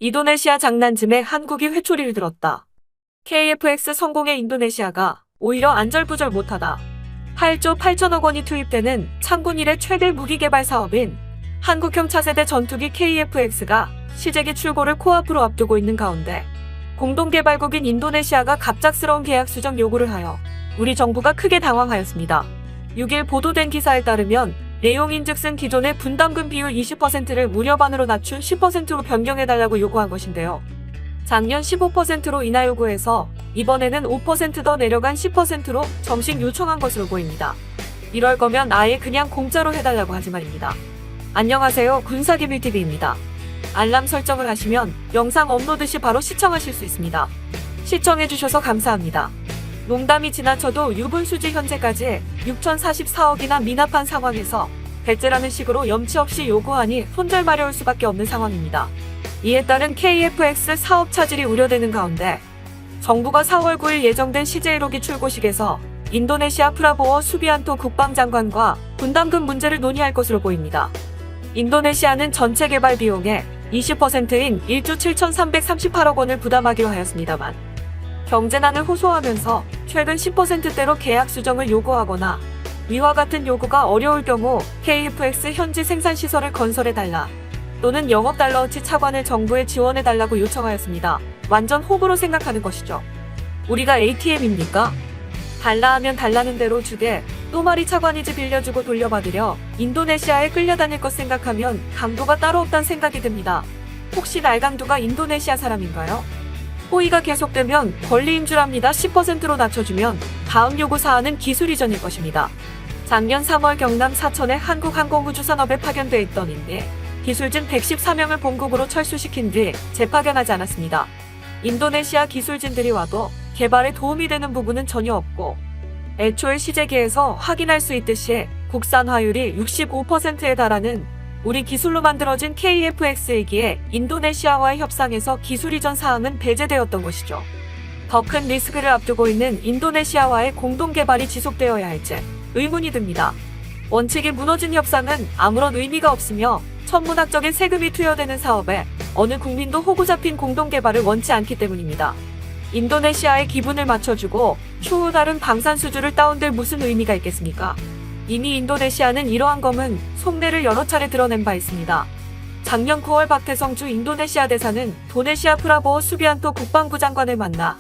인도네시아 장난즘에 한국이 회초리를 들었다. KF-X 성공의 인도네시아가 오히려 안절부절 못하다. 8조 8천억 원이 투입되는 창군 이래 최대 무기개발 사업인 한국형 차세대 전투기 KF-X가 시제기 출고를 코앞으로 앞두고 있는 가운데 공동개발국인 인도네시아가 갑작스러운 계약 수정 요구를 하여 우리 정부가 크게 당황하였습니다. 6일 보도된 기사에 따르면 내용인즉슨 기존의 분담금 비율 20%를 무려 반으로 낮춘 10%로 변경해달라고 요구한 것인데요. 작년 15%로 인하 요구해서 이번에는 5% 더 내려간 10%로 정식 요청한 것으로 보입니다. 이럴 거면 아예 그냥 공짜로 해달라고 하지 말입니다. 안녕하세요, 군사기밀TV입니다. 알람 설정을 하시면 영상 업로드 시 바로 시청하실 수 있습니다. 시청해주셔서 감사합니다. 농담이 지나쳐도 유분수지 현재까지 6,044억이나 미납한 상황에서 배째라는 식으로 염치 없이 요구하니 손절마려울 수밖에 없는 상황입니다. 이에 따른 KF-X 사업 차질이 우려되는 가운데 정부가 4월 9일 예정된 CJ1호기 출고식에서 인도네시아 프라보워 수비안토 국방장관과 분담금 문제를 논의할 것으로 보입니다. 인도네시아는 전체 개발 비용의 20%인 1조 7,338억 원을 부담하기로 하였습니다만 경제난을 호소하면서 최근 10%대로 계약 수정을 요구하거나 위와 같은 요구가 어려울 경우 KF-X 현지 생산시설을 건설해달라 또는 영업 달러어치 차관을 정부에 지원해달라고 요청하였습니다. 완전 호구로 생각하는 것이죠. 우리가 ATM입니까? 달라 하면 달라는 대로 주게 또 말이 차관이지 빌려주고 돌려받으려 인도네시아에 끌려다닐 것 생각하면 강도가 따로 없단 생각이 듭니다. 혹시 날강도가 인도네시아 사람인가요? 호의가 계속되면 권리인 줄 압니다. 10%로 낮춰주면 다음 요구 사안은 기술 이전일 것입니다. 작년 3월 경남 사천에 한국항공우주산업에 파견돼 있던 인데 기술진 114명을 본국으로 철수시킨 뒤 재파견하지 않았습니다. 인도네시아 기술진들이 와도 개발에 도움이 되는 부분은 전혀 없고 애초에 시제기에서 확인할 수 있듯이 국산화율이 65%에 달하는 우리 기술로 만들어진 KF-X이기에 인도네시아와의 협상에서 기술 이전 사항은 배제되었던 것이죠. 더 큰 리스크를 앞두고 있는 인도네시아와의 공동개발이 지속되어야 할지 의문이 듭니다. 원칙이 무너진 협상은 아무런 의미가 없으며 천문학적인 세금이 투여되는 사업에 어느 국민도 호구 잡힌 공동개발을 원치 않기 때문입니다. 인도네시아의 기분을 맞춰주고 추후 다른 방산수주를 따온들 무슨 의미가 있겠습니까? 이미 인도네시아는 이러한 검은 속내를 여러 차례 드러낸 바 있습니다. 작년 9월 박태성 주 인도네시아 대사는 도네시아 프라보워 수비안토 국방부 장관을 만나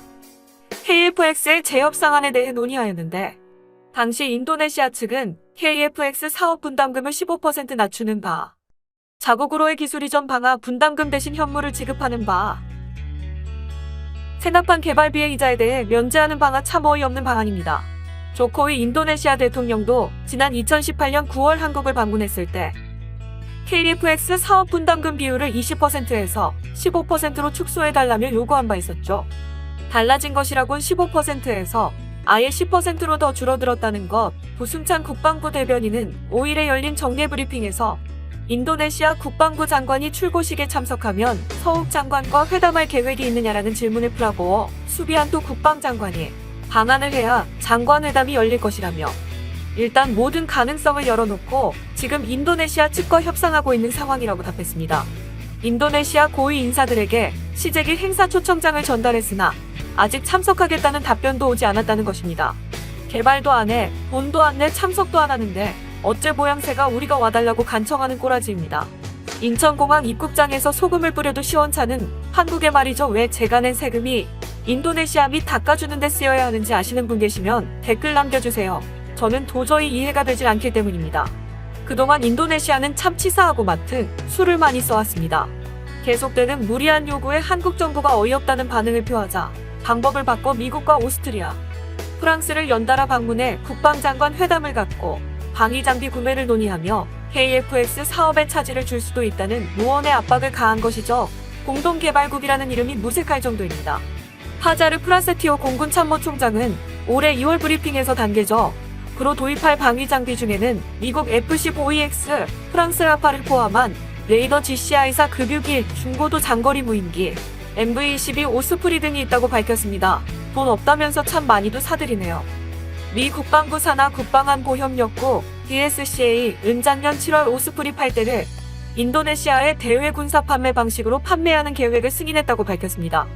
KF-X의 재협 상안에 대해 논의하였는데 당시 인도네시아 측은 KF-X 사업 분담금을 15% 낮추는 바, 자국으로의 기술 이전 방화 분담금 대신 현물을 지급하는 바, 체납한 개발비의 이자에 대해 면제하는 방화 참 어이없는 방안입니다. 조코위 인도네시아 대통령도 지난 2018년 9월 한국을 방문했을 때 KF-X 사업 분담금 비율을 20%에서 15%로 축소해달라며 요구한 바 있었죠. 달라진 것이라곤 15%에서 아예 10%로 더 줄어들었다는 것. 부승찬 국방부 대변인은 5일에 열린 정례 브리핑에서 인도네시아 국방부 장관이 출고식에 참석하면 서욱 장관과 회담할 계획이 있느냐라는 질문을 프라보워 수비안토 국방장관이 방한을 해야 장관회담이 열릴 것이라며 일단 모든 가능성을 열어놓고 지금 인도네시아 측과 협상하고 있는 상황이라고 답했습니다. 인도네시아 고위 인사들에게 시제기 행사 초청장을 전달했으나 아직 참석하겠다는 답변도 오지 않았다는 것입니다. 개발도 안 해, 돈도 안 내, 참석도 안 하는데 어째 모양새가 우리가 와달라고 간청하는 꼬라지입니다. 인천공항 입국장에서 소금을 뿌려도 시원찮은 한국의 말이죠. 왜 제가 낸 세금이 인도네시아 및 닦아주는 데 쓰여야 하는지 아시는 분 계시면 댓글 남겨주세요. 저는 도저히 이해가 되질 않기 때문입니다. 그동안 인도네시아는 참 치사하고 맡은 수를 많이 써왔습니다. 계속되는 무리한 요구에 한국 정부가 어이없다는 반응을 표하자 방법을 바꿔 미국과 오스트리아, 프랑스를 연달아 방문해 국방장관 회담을 갖고 방위장비 구매를 논의하며 KF-X 사업에 차질을 줄 수도 있다는 무언의 압박을 가한 것이죠. 공동개발국이라는 이름이 무색할 정도입니다. 파자르 프라세티오 공군참모총장은 올해 2월 브리핑에서 단계적으로 도입할 방위장비 중에는 미국 F-15EX, 프랑스 라파를 포함한 레이더 GCI사 급유기, 중고도 장거리 무인기, MV-22 오스프리 등이 있다고 밝혔습니다. 돈 없다면서 참 많이도 사들이네요. 미 국방부 산하 국방안보협력국 DSCA 은 작년 7월 오스프리 8대를 인도네시아의 대외 군사 판매 방식으로 판매하는 계획을 승인했다고 밝혔습니다.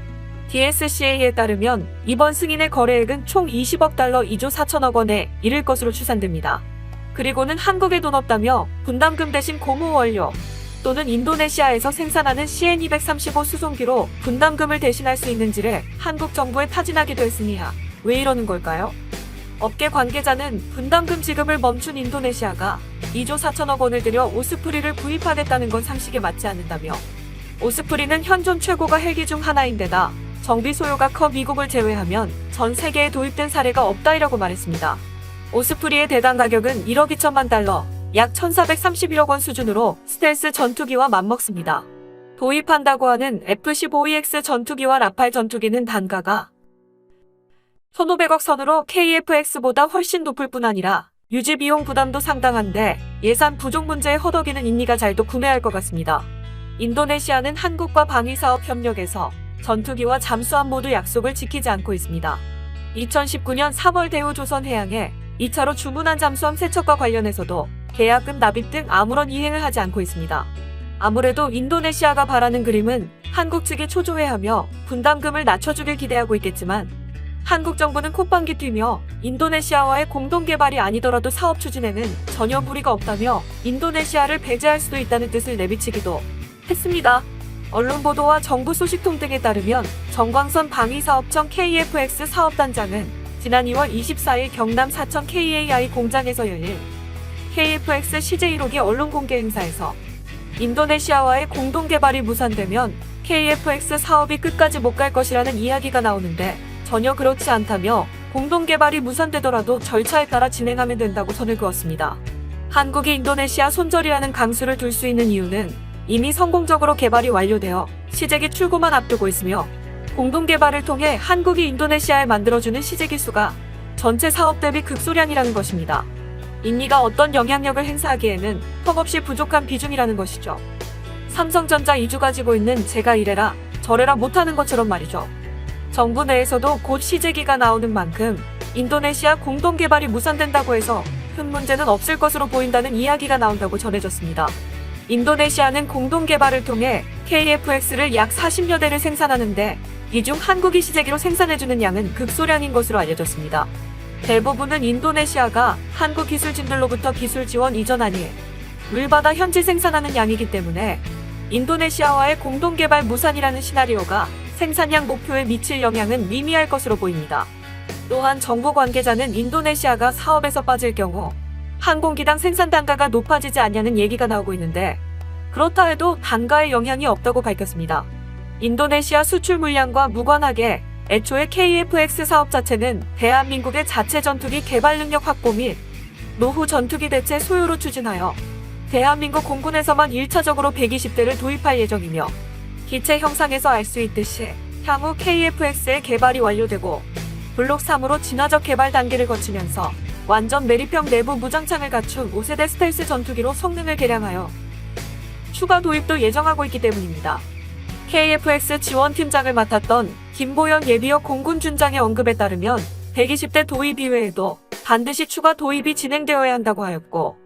DSCA에 따르면 이번 승인의 거래액은 총 20억 달러 2조 4천억 원에 이를 것으로 추산됩니다. 그리고는 한국에 돈 없다며 분담금 대신 고무 원료 또는 인도네시아에서 생산하는 CN235 수송기로 분담금을 대신할 수 있는지를 한국 정부에 타진하기도 했으니야 왜 이러는 걸까요? 업계 관계자는 분담금 지급을 멈춘 인도네시아가 2조 4천억 원을 들여 오스프리를 구입하겠다는 건 상식에 맞지 않는다며 오스프리는 현존 최고가 헬기 중 하나인데다 정비 소요가 커 미국을 제외하면 전 세계에 도입된 사례가 없다이라고 말했습니다. 오스프리의 대당 가격은 1억 2천만 달러, 약 1,431억 원 수준으로 스텔스 전투기와 맞먹습니다. 도입한다고 하는 F-15EX 전투기와 라팔 전투기는 단가가 1,500억 선으로 KF-X보다 훨씬 높을 뿐 아니라 유지 비용 부담도 상당한데 예산 부족 문제에 허덕이는 인니가 잘도 구매할 것 같습니다. 인도네시아는 한국과 방위사업 협력에서 전투기와 잠수함 모두 약속을 지키지 않고 있습니다. 2019년 3월 대우조선해양에 2차로 주문한 잠수함 세척과 관련해서도 계약금 납입 등 아무런 이행을 하지 않고 있습니다. 아무래도 인도네시아가 바라는 그림은 한국 측이 초조해하며 분담금을 낮춰주길 기대하고 있겠지만 한국 정부는 콧방귀 튀며 인도네시아와의 공동개발이 아니더라도 사업 추진에는 전혀 무리가 없다며 인도네시아를 배제할 수도 있다는 뜻을 내비치기도 했습니다. 언론 보도와 정부 소식통 등에 따르면 정광선 방위사업청 KF-X 사업단장은 지난 2월 24일 경남 사천 KAI 공장에서 열릴 KF-X CJ 1호기 언론 공개 행사에서 인도네시아와의 공동개발이 무산되면 KF-X 사업이 끝까지 못 갈 것이라는 이야기가 나오는데 전혀 그렇지 않다며 공동개발이 무산되더라도 절차에 따라 진행하면 된다고 선을 그었습니다. 한국이 인도네시아 손절이라는 강수를 둘 수 있는 이유는 이미 성공적으로 개발이 완료되어 시제기 출고만 앞두고 있으며 공동개발을 통해 한국이 인도네시아에 만들어주는 시제기 수가 전체 사업 대비 극소량이라는 것입니다. 인니가 어떤 영향력을 행사하기에는 턱없이 부족한 비중이라는 것이죠. 삼성전자 2주 가지고 있는 제가 이래라 저래라 못하는 것처럼 말이죠. 정부 내에서도 곧 시제기가 나오는 만큼 인도네시아 공동개발이 무산된다고 해서 큰 문제는 없을 것으로 보인다는 이야기가 나온다고 전해졌습니다. 인도네시아는 공동개발을 통해 KF-X를 약 40여 대를 생산하는데 이 중 한국이 시제기로 생산해주는 양은 극소량인 것으로 알려졌습니다. 대부분은 인도네시아가 한국 기술진들로부터 기술 지원 이전하니 물받아 현지 생산하는 양이기 때문에 인도네시아와의 공동개발 무산이라는 시나리오가 생산량 목표에 미칠 영향은 미미할 것으로 보입니다. 또한 정부 관계자는 인도네시아가 사업에서 빠질 경우 항공기당 생산 단가가 높아지지 않냐는 얘기가 나오고 있는데 그렇다 해도 단가에 영향이 없다고 밝혔습니다. 인도네시아 수출 물량과 무관하게 애초에 KF-X 사업 자체는 대한민국의 자체 전투기 개발 능력 확보 및 노후 전투기 대체 소요로 추진하여 대한민국 공군에서만 1차적으로 120대를 도입할 예정이며 기체 형상에서 알 수 있듯이 향후 KF-X의 개발이 완료되고 블록 3으로 진화적 개발 단계를 거치면서 완전 매립형 내부 무장창을 갖춘 5세대 스텔스 전투기로 성능을 개량하여 추가 도입도 예정하고 있기 때문입니다. KF-X 지원팀장을 맡았던 김보연 예비역 공군준장의 언급에 따르면 120대 도입 이외에도 반드시 추가 도입이 진행되어야 한다고 하였고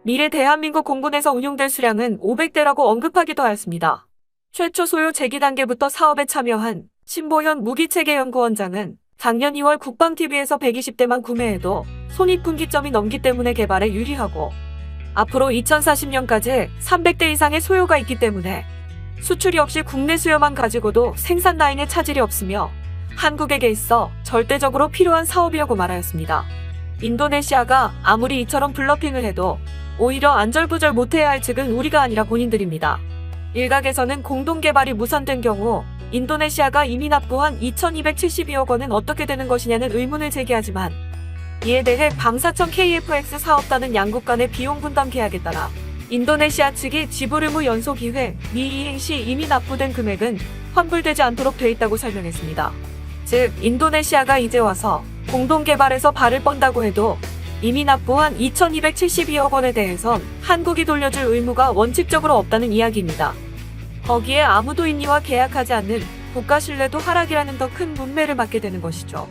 미래 대한민국 공군에서 운용될 수량은 500대라고 언급하기도 하였습니다. 최초 소요 제기 단계부터 사업에 참여한 신보현 무기체계연구원장은 작년 2월 국방TV에서 120대만 구매해도 손익분기점이 넘기 때문에 개발에 유리하고 앞으로 2040년까지 300대 이상의 소요가 있기 때문에 수출이 없이 국내 수요만 가지고도 생산 라인에 차질이 없으며 한국에게 있어 절대적으로 필요한 사업이라고 말하였습니다. 인도네시아가 아무리 이처럼 블러핑을 해도 오히려 안절부절 못해야 할 측은 우리가 아니라 본인들입니다. 일각에서는 공동개발이 무산된 경우 인도네시아가 이미 납부한 2,272억 원은 어떻게 되는 것이냐는 의문을 제기하지만 이에 대해 방사청 KF-X 사업단은 양국 간의 비용 분담 계약에 따라 인도네시아 측이 지불 의무 연소 기획 미이행 시 이미 납부된 금액은 환불되지 않도록 돼 있다고 설명했습니다. 즉 인도네시아가 이제 와서 공동개발에서 발을 뻔다고 해도 이미 납부한 2,272억 원에 대해선 한국이 돌려줄 의무가 원칙적으로 없다는 이야기입니다. 거기에 아무도 인니와 계약하지 않는 국가 신뢰도 하락이라는 더 큰 문매를 맞게 되는 것이죠.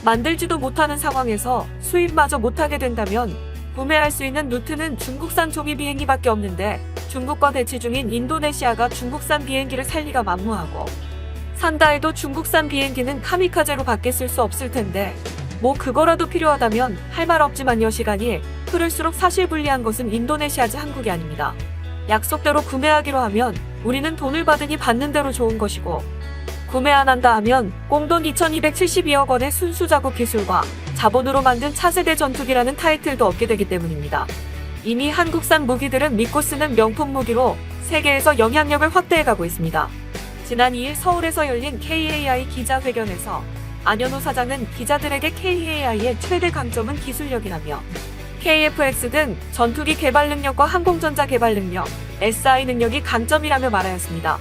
만들지도 못하는 상황에서 수입마저 못하게 된다면 구매할 수 있는 루트는 중국산 조미 비행기밖에 없는데 중국과 대치 중인 인도네시아가 중국산 비행기를 살 리가 만무하고 산다 해도 중국산 비행기는 카미카제로 밖에 쓸 수 없을 텐데 뭐 그거라도 필요하다면 할 말 없지만요. 시간이 흐를수록 사실 불리한 것은 인도네시아지 한국이 아닙니다. 약속대로 구매하기로 하면 우리는 돈을 받으니 받는 대로 좋은 것이고 구매 안 한다 하면 꽁돈 2272억 원의 순수 작업 기술과 자본으로 만든 차세대 전투기라는 타이틀도 얻게 되기 때문입니다. 이미 한국산 무기들은 믿고 쓰는 명품 무기로 세계에서 영향력을 확대해가고 있습니다. 지난 2일 서울에서 열린 KAI 기자회견에서 안현우 사장은 기자들에게 KAI의 최대 강점은 기술력이라며 KF-X 등 전투기 개발 능력과 항공전자 개발 능력, SI 능력이 강점이라며 말하였습니다.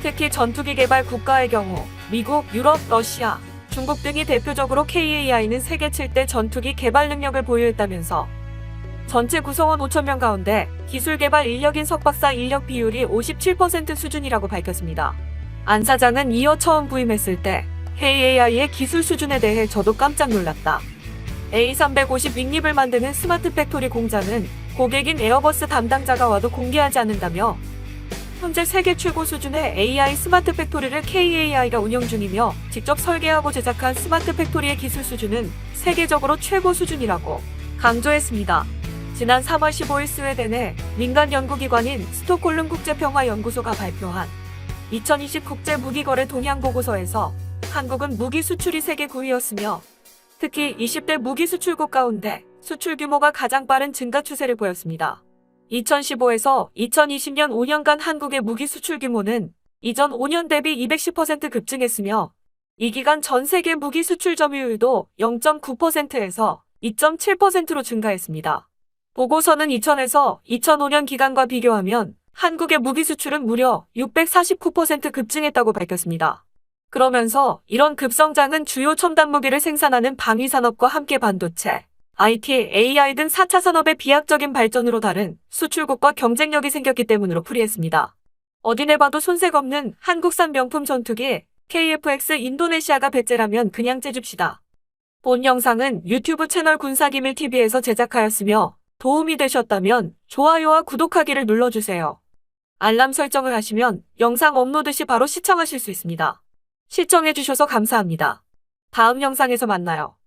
특히 전투기 개발 국가의 경우 미국, 유럽, 러시아, 중국 등이 대표적으로 KAI는 세계 7대 전투기 개발 능력을 보유했다면서 전체 구성원 5,000명 가운데 기술 개발 인력인 석박사 인력 비율이 57% 수준이라고 밝혔습니다. 안 사장은 이어 처음 부임했을 때 KAI의 기술 수준에 대해 저도 깜짝 놀랐다. A350 윙립을 만드는 스마트 팩토리 공장은 고객인 에어버스 담당자가 와도 공개하지 않는다며 현재 세계 최고 수준의 AI 스마트 팩토리를 KAI가 운영 중이며 직접 설계하고 제작한 스마트 팩토리의 기술 수준은 세계적으로 최고 수준이라고 강조했습니다. 지난 3월 15일 스웨덴의 민간 연구기관인 스톡홀름 국제평화연구소가 발표한 2020 국제무기거래 동향보고서에서 한국은 무기 수출이 세계 9위였으며 특히 20대 무기 수출국 가운데 수출 규모가 가장 빠른 증가 추세를 보였습니다. 2015에서 2020년 5년간 한국의 무기 수출 규모는 이전 5년 대비 210% 급증했으며 이 기간 전 세계 무기 수출 점유율도 0.9%에서 2.7%로 증가했습니다. 보고서는 2000에서 2005년 기간과 비교하면 한국의 무기 수출은 무려 649% 급증했다고 밝혔습니다. 그러면서 이런 급성장은 주요 첨단 무기를 생산하는 방위산업과 함께 반도체, IT, AI 등 4차 산업의 비약적인 발전으로 다른 수출국과 경쟁력이 생겼기 때문으로 풀이했습니다. 어디내 봐도 손색 없는 한국산 명품 전투기 KF-X 인도네시아가 배째라면 그냥 째줍시다. 본 영상은 유튜브 채널 군사기밀TV에서 제작하였으며 도움이 되셨다면 좋아요와 구독하기를 눌러주세요. 알람 설정을 하시면 영상 업로드 시 바로 시청하실 수 있습니다. 시청해주셔서 감사합니다. 다음 영상에서 만나요.